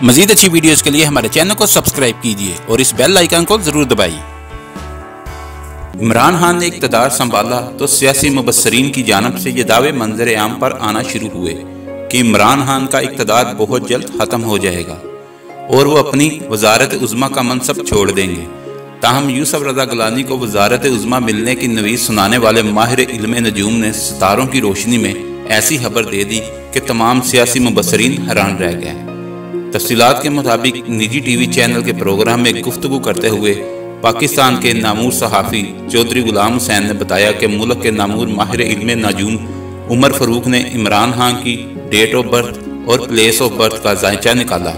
मजीद अच्छी वीडियोस के लिए हमारे चैनल को सब्सक्राइब कीजिए और इस बेल आइकन को जरूर दबाइए। इमरान खान ने इक़्तिदार संभाला तो सियासी मुबस्सरीन की जानिब से ये दावे मंजर आम पर आना शुरू हुए कि इमरान खान का इक़्तिदार बहुत जल्द ख़त्म हो जाएगा और वो अपनी वजारत उज़्मा का मनसब छोड़ देंगे। ताहम यूसुफ रज़ा गिलानी को वजारत उज़्मा मिलने की नवीस सुनाने वाले माहिर इल्म नजूम ने सितारों की रोशनी में ऐसी खबर दे दी कि तमाम सियासी मुबस्सरीन हैरान रह गए। तफसीलात के मुताबिक निजी टीवी चैनल के प्रोग्राम में गुफ्तगू करते हुए पाकिस्तान के नामूर सहाफ़ी चौधरी गुलाम हुसैन ने बताया कि मुल्क के नामूर माहिर इल्म नजूम उमर फ़ारूक ने इमरान खान की डेट ऑफ बर्थ और प्लेस ऑफ बर्थ का जायचा निकाला।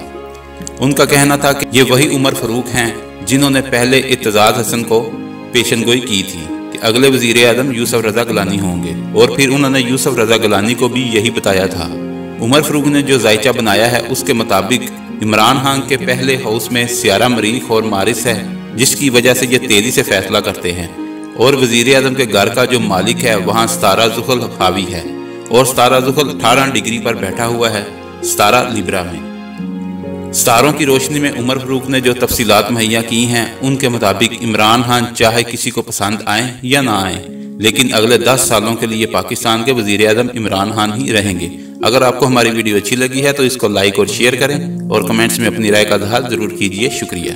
उनका कहना था कि ये वही उमर फ़ारूक हैं जिन्होंने पहले इत्तेज़ाज़ हसन को पेशनगोई की थी कि अगले वज़ीर आज़म यूसुफ रज़ा गिलानी होंगे, और फिर उन्होंने यूसुफ रज़ा गिलानी को भी यही बताया था। उमर फ़ारूक ने जो जायचा बनाया है उसके मुताबिक इमरान खान के पहले हाउस में सियारा मरीख और मारिस है, जिसकी वजह से ये तेज़ी से फैसला करते हैं, और वज़ीर आज़म के घर का जो मालिक है वहाँ सितारा ज़ुहल हावी है और सितारा ज़ुहल 18 डिग्री पर बैठा हुआ है सितारा लिब्रा में। सितारों की रोशनी में उमर फ़ारूक ने जो तफसीलात मुहैया की हैं उनके मुताबिक इमरान खान चाहे किसी को पसंद आए या ना आए, लेकिन अगले 10 सालों के लिए पाकिस्तान के वज़ीर आज़म इमरान खान ही रहेंगे। अगर आपको हमारी वीडियो अच्छी लगी है तो इसको लाइक और शेयर करें और कमेंट्स में अपनी राय का इज़हार ज़रूर कीजिए। शुक्रिया।